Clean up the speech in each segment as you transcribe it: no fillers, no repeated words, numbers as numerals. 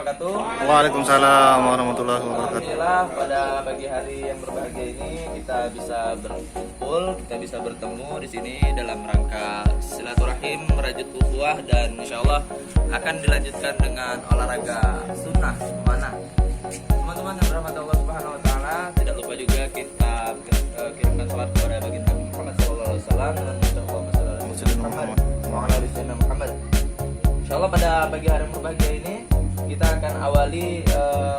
wabarakatuh. Waalaikumsalam warahmatullahi wabarakatuh. Alhamdulillah pada pagi hari yang berbahagia ini kita bisa berkumpul, kita bisa bertemu di sini dalam rangka silaturahim, merajut ukhuwah, dan insya Allah akan dilanjutkan dengan olahraga sunnah mana. Teman-teman yang berahmati Allah Subhanahu Wa Taala, tidak lupa juga kita kirimkan salat kepada baginda Muhammad SAW dan Muhammad. Insya Allah pada pagi hari yang berbahagia ini kita akan awali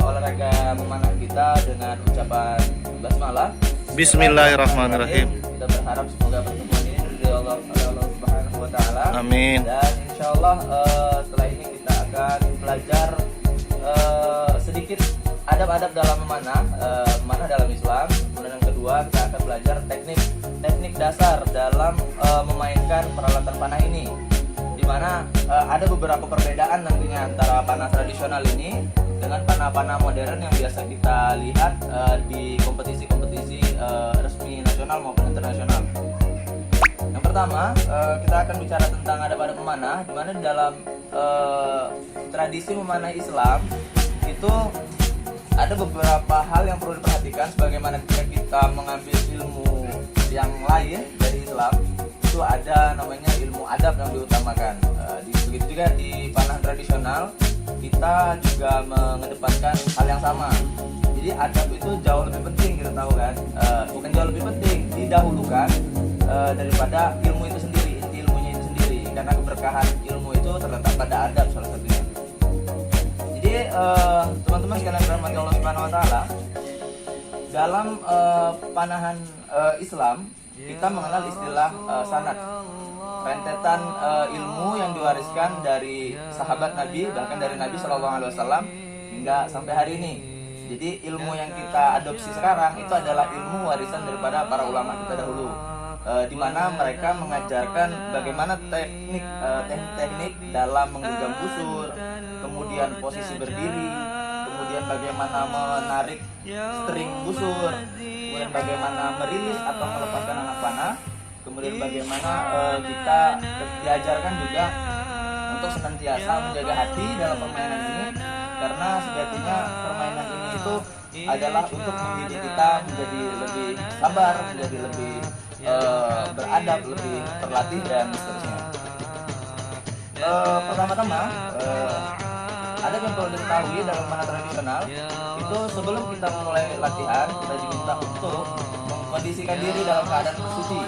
olahraga memanah kita dengan ucapan basmalah. Bismillahirrahmanirrahim. Kita berharap semoga pertemuan ini dari Allah Subhanahu Wa Taala. Amin. Dan insya Allah setelah ini kita akan belajar sedikit adab-adab dalam memanah, memanah dalam Islam. Kemudian yang kedua kita akan belajar teknik dasar dalam memainkan peralatan panah ini, di mana ada beberapa perbedaan nantinya antara panah tradisional ini dengan panah-panah modern yang biasa kita lihat di kompetisi-kompetisi resmi nasional maupun internasional. Yang pertama, kita akan bicara tentang adab-adab memanah, di mana dalam tradisi memanah Islam itu ada beberapa hal yang perlu diperhatikan, sebagaimana ketika kita mengambil ilmu yang lain dari Islam, itu ada namanya ilmu adab yang diutamakan. Begitu juga di panah tradisional kita juga mengedepankan hal yang sama. Jadi adab itu jauh lebih penting, kita tahu kan, bukan jauh lebih penting, didahulukan daripada ilmu itu sendiri, inti ilmunya itu sendiri, karena keberkahan ilmu itu terletak pada adab salah satunya. Jadi teman-teman sekalian dirahmati Allah Subhanahu Wa Taala, dalam panahan Islam kita mengenal istilah sanad, rentetan ilmu yang diwariskan dari sahabat Nabi, bahkan dari Nabi Shallallahu Alaihi Wasallam hingga sampai hari ini. Jadi ilmu yang kita adopsi sekarang itu adalah ilmu warisan daripada para ulama kita dahulu, di mana mereka mengajarkan bagaimana teknik dalam menggenggam busur, kemudian posisi berdiri, kemudian bagaimana menarik string busur, kemudian bagaimana merilis atau melepaskan anak panah, kemudian bagaimana kita diajarkan juga untuk senantiasa menjaga hati dalam permainan ini, karena sejatinya permainan ini itu adalah untuk mendidik kita menjadi lebih sabar, menjadi lebih beradab, lebih terlatih, dan seterusnya. Pertama-tama ada yang perlu diketahui dalam panah tradisional itu, sebelum kita memulai latihan kita diminta untuk mengkondisikan diri dalam keadaan suci.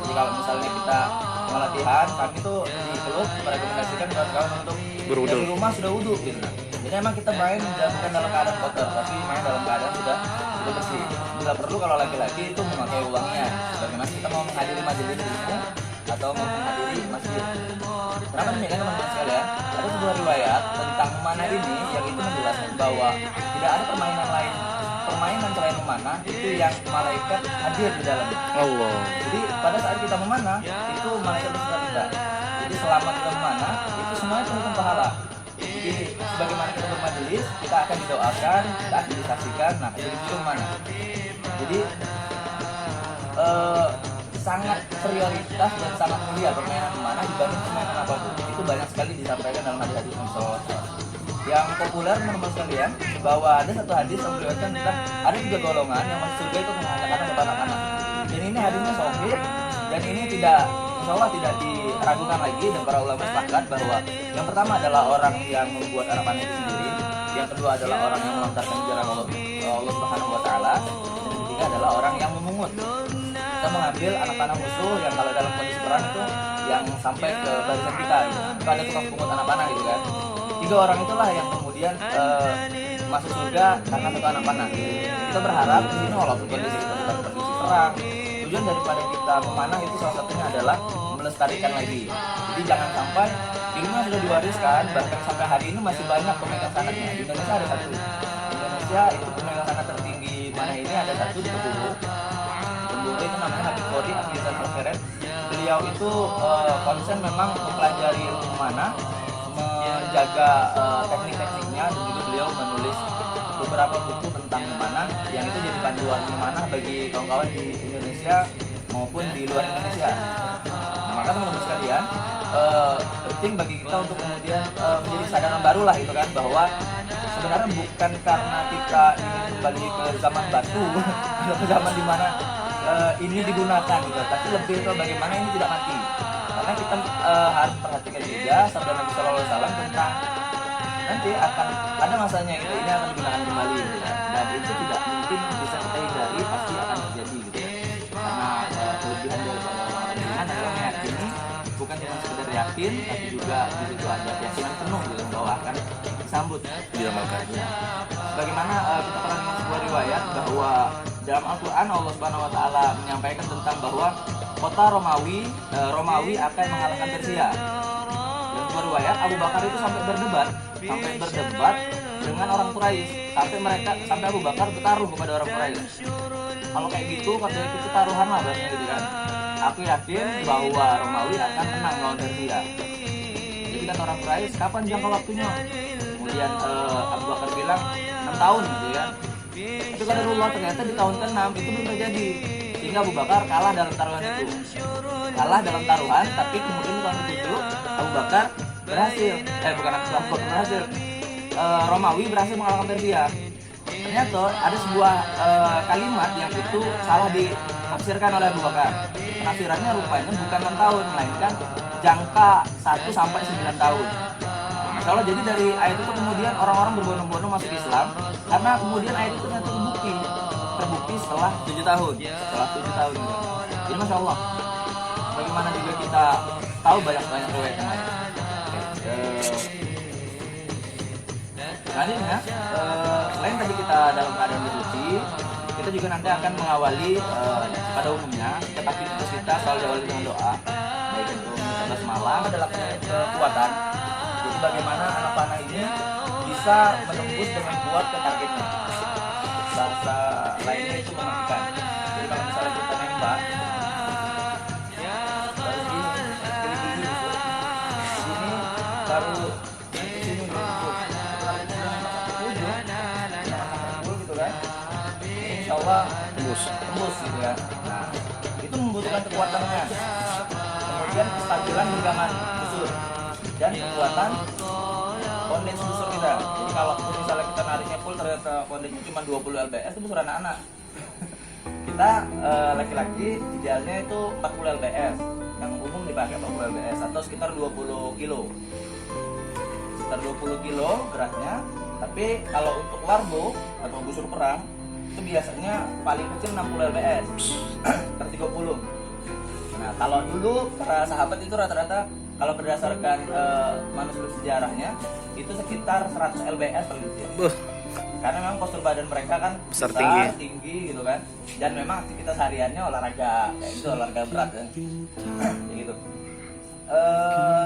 Jadi kalau misalnya kita mau latihan, kami tuh di klub merekomendasikan kawan-kawan untuk berwudu. dari rumah sudah wudu gitu. Jadi emang kita main bukan dalam keadaan kotor, tapi main dalam keadaan sudah bersih. Bila perlu kalau laki-laki itu memakai uangnya, bagaimana kita mau menghadiri majelis ilmu atau mau menghadiri masjid. Kenapa demikian teman-teman sekalian? Ada sebuah riwayat tentang memanah ini yang itu menjelaskan bahwa tidak ada permainan selain memanah itu yang malaikat hadir di dalamnya. Allah. Jadi pada saat kita memanah itu malaikat beserta kita. Jadi selama kita memanah itu semuanya penuh pahala. Jadi sebagaimana kita bermajelis, kita akan didoakan, kita akan disaksikan. Nah, jadi itu memanah. Jadi sangat prioritas dan sangat mulia permainan memanah dibanding permainan apapun. Itu banyak sekali disampaikan dalam hadis-hadis Rasulullah. Yang populer menurut sekalian bahwa ada satu hadis yang meriwayatkan tentang ada 3 golongan yang masuk surga itu mengatakan satu anak-anak. Dan ini hadisnya sahih, dan ini tidak, insya Allah tidak diragukan lagi, dan para ulama sepakat bahwa yang pertama adalah orang yang membuat anak panah itu sendiri, yang kedua adalah orang yang melontarkan jarak Allah Subhanahu Wa Taala, dan yang ketiga adalah orang yang memungut. Kita mengambil anak panah musuh yang kalau dalam kondisi perang itu yang sampai ke barisan kita gitu. Itu ada tukang pungut anak panah gitu kan. 3 orang itulah yang kemudian masuk surga karena satu anak panah. Kita berharap di sini walaupun kondisi kita bukan kondisi perang, tujuan daripada kita memanah itu salah satunya adalah melestarikan lagi. Jadi jangan sampai ilmu yang sudah diwariskan, bahkan sampai hari ini masih banyak pemegang sanadnya. Di Indonesia ada satu. Di Indonesia itu pemegang sanad tertinggi mana ini ada satu di Keburu. Itu namanya Habib Qori Afrizan Al-Feret. Beliau itu konsen memang mempelajari ilmu memanah, menjaga teknik-tekniknya, dan juga beliau menulis beberapa buku tentang memanah yang itu jadi panduan memanah bagi kawan-kawan di Indonesia maupun di luar Indonesia. Nah, maka teman-teman sekalian, penting bagi kita untuk kemudian menjadi kesadaran baru lah itu kan, bahwa sebenarnya bukan karena kita ingin kembali ke zaman batu atau ke zaman dimana ini digunakan gitu, tapi lebih ke bagaimana ini tidak mati. Karena kita harus perhatikan juga sabda Nabi Shallallahu Alaihi Wasallam tentang nanti akan ada masanya gitu, ini akan digunakan kembali gitu ya. Dan itu tidak mungkin bisa kita hindari, pasti akan terjadi gitu ya. Karena kelebihan dari orang beriman adalah meyakini, bukan cuma sekedar yakin, tapi juga di situ ada keyakinan penuh gitu bahwa akan disambut Diamalkan. ya. Sebagaimana kita pernah dengar sebuah riwayat bahwa dalam Al-Quran Allah Subhanahu Wa Taala menyampaikan tentang bahwa kota Romawi akan mengalahkan Persia. Dan sebuah riwayat Abu Bakar itu sampai berdebat dengan orang Quraisy, sampai Abu Bakar bertaruh kepada orang Quraisy. Kalau kayak gitu katanya itu taruhan lah berarti gitu kan. Aku yakin bahwa Romawi akan menang lawan Persia. Jadi kan orang Quraisy, kapan jangka waktunya? Kemudian Abu Bakar bilang 6 tahun gitu ya. Itu kan Allah ternyata di tahun ke-6 itu belum terjadi. Sehingga Abu Bakar kalah dalam taruhan itu. Tapi kemudian di tahun ke-7 Abu Bakar berhasil. Romawi berhasil mengalahkan Persia. Ternyata ada sebuah kalimat yang itu salah ditafsirkan oleh Abu Bakar. Penafsirannya rupanya bukan 6 tahun, melainkan jangka 1 sampai 9 tahun. Masya Allah, jadi dari ayat itu kemudian orang-orang berbondong-bondong masuk Islam, karena kemudian ayat itu ternyata terbukti setelah 7 tahun. Jadi Masya Allah, bagaimana juga kita tahu banyak riwayat yang lain. Selanjutnya, selain tadi kita dalam keadaan bersuci, kita juga nanti akan mengawali pada umumnya setiap aktivitas kita selalu diawali dengan doa, baik untuk mencapai semalam adalah kekuatan. Jadi bagaimana anak panah ini bisa menembus dengan kuat ke targetnya. Bahasa lainnya itu mematikan. Jadi kalau misalnya kita nembak, baru gini gitu. Sini baru sini gitu. Gitu kan. Insya Allah tembus gitu ya. Nah, itu membutuhkan kekuatannya. Kemudian kestabilan genggaman busur dan kekuatan kondens busur kita. Jadi kalau misalnya kita nariknya full ternyata kondensnya cuma 20 lbs, itu busur anak-anak. Kita laki-laki idealnya itu 40 lbs, yang umum dipakai 40 lbs atau sekitar 20 kilo. Sekitar 20 kilo beratnya. Tapi kalau untuk warbo atau busur perang itu biasanya paling kecil 60 lbs per 30. Nah, kalau dulu para sahabat itu rata-rata kalau berdasarkan manuskrip sejarahnya itu sekitar 100 lbs paling kecil. Karena memang postur badan mereka kan besar, tinggi gitu kan. Dan memang aktivitas hariannya olahraga kayak gitu, olahraga berat kan. Kayak gitu.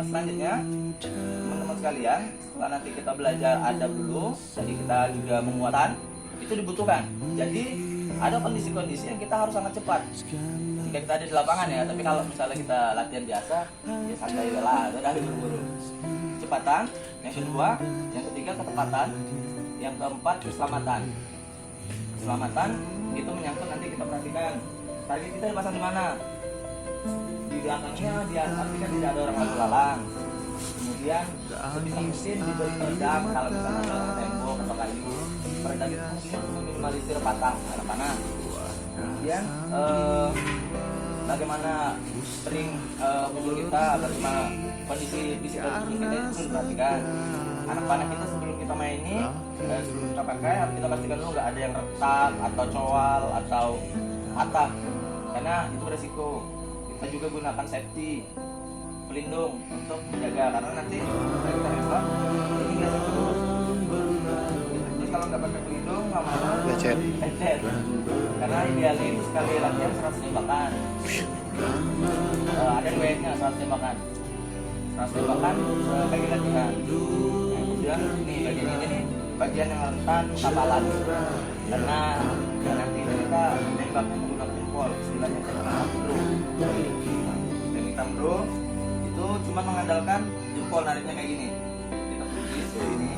Selanjutnya teman-teman sekalian, setelah nanti kita belajar adab dulu, jadi kita juga menguatan, itu dibutuhkan. Jadi ada kondisi-kondisi yang kita harus sangat cepat jika kita ada di lapangan ya. Tapi kalau misalnya kita latihan biasa, ya santai lah, ada buru-buru. Kecepatan, yang kedua, yang ketiga ketepatan, yang keempat keselamatan. Keselamatan itu menyangkut nanti kita perhatikan target kita dipasang di mana. Di belakangnya dia pastikan tidak ada orang lalu lalang. Kemudian sebisa mungkin diberi peredam kalau misalnya ada tembok atau kayu. Peredam itu fungsinya untuk meminimalisir patah anak panah. Kemudian bagaimana sering tubuh kita, bagaimana kondisi fisik tubuh kita itu perlu diperhatikan. Anak panah kita sebelum kita main ini, sebelum kita pakai harus kita pastikan dulu nggak ada yang retak atau cowal atau patah, karena itu beresiko. Kita juga gunakan safety pelindung untuk menjaga, karena nanti kita nembak ini nggak terus. Jadi kalau nggak pakai pelindung lama-lama lecet. Karena idealnya itu sekali latihan 100 tembakan. Ada duetnya 100 tembakan. 100 tembakan bagi latihan. Kemudian ini bagian ini nih bagian yang rentan kapalan. Karena nanti kita nembaknya menggunakan jempol, istilahnya teknik bro. Teknik bro itu cuma mengandalkan jempol, nariknya kayak gini. Kita tulis kayak gini.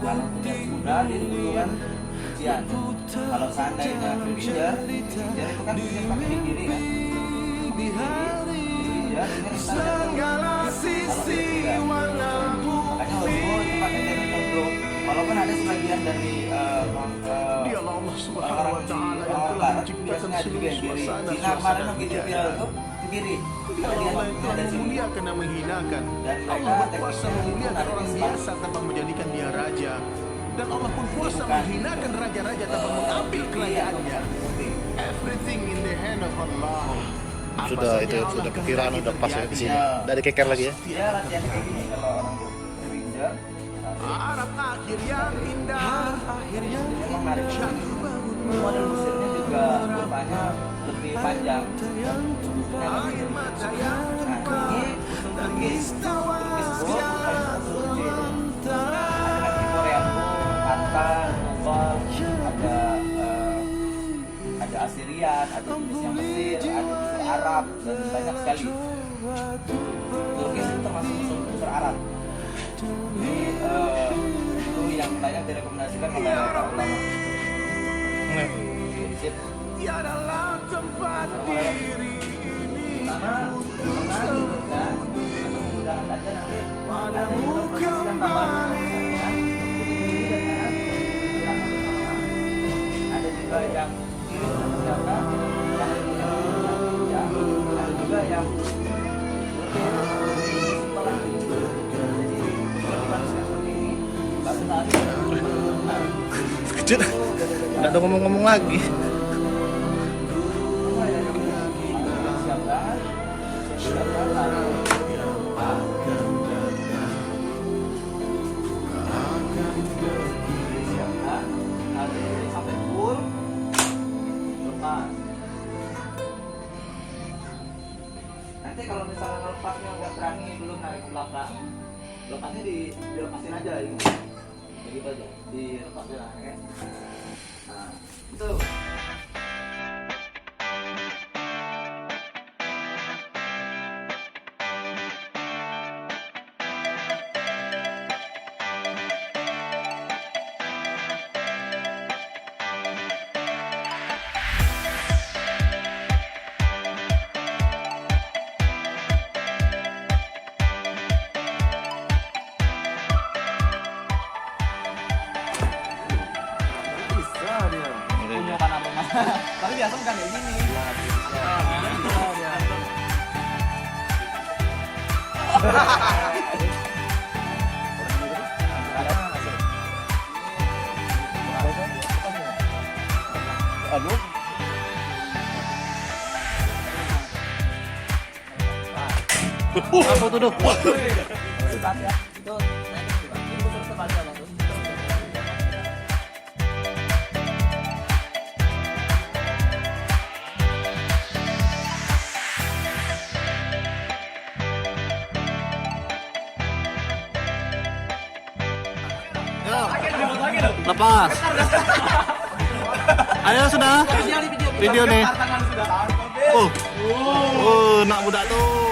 Kalau punya kuda dia dibutuhkan ujian. Kalau seandainya feeder itu kan bisa pakai di kiri kan. Feeder ini kita makanya harus pakai teknik bro. Walaupun ada sebagian yang dari Dialah Allah Subhanahu orang wa taala yang orang telah barat menciptakan biasanya ada juga seluruh yang kiri. suasana Cina kemarin yang gitu kejayaan. viral itu kiri. Dialah Allah yang telah memuliakan dan menghinakan. Dan Allah mereka berkuasa tekniknya memuliakan itu orang ada di biasa tanpa menjadikan dia raja. Dan Allah pun kuasa Bukan. menghinakan raja-raja tanpa mengambil kekayaannya. Everything in the hand of Allah. Apa Sudah saja itu Allah sudah kehendaki perkiraan udah pas ya di sini. Ya. Dari keker lagi ya. Dia latihannya kayak gini kalau orang ranger. Arab akhir yang indah, akhir yang Memang menarik. Model mesinnya juga rupanya lebih panjang. air mata yang Nah, ini turkis bowl, ada kaki Korea bowl, Antan, Nopal, ada Assyrian, ada jenisnya Mesir, ada unsur Arab dan banyak sekali. Turkis itu termasuk unsur Arab. Ini itu yang banyak direkomendasikan oleh para ulama. Sip. tiadalah tempat diri ini Karena juga atau menggunakan saja nanti ada yang padamu memperhatikan tambahan ada juga yang kiri senjata, ada juga yang Kecil. Nggak ada ngomong-ngomong lagi. Sampai full lepas. Nanti kalau misalnya lepasnya nggak berani belum narik ke belakang, lepasnya dilepasin aja ini, begitu aja, dilepasin lah, ya kan? Nah, itu. Punya panorama. Tapi biasa bukan kayak gini. Aduh. Apa tuh dong? Itu terus terbalik ya, Bang. Lepas. Ayo sudah. Video nih. Oh, nak budak tuh.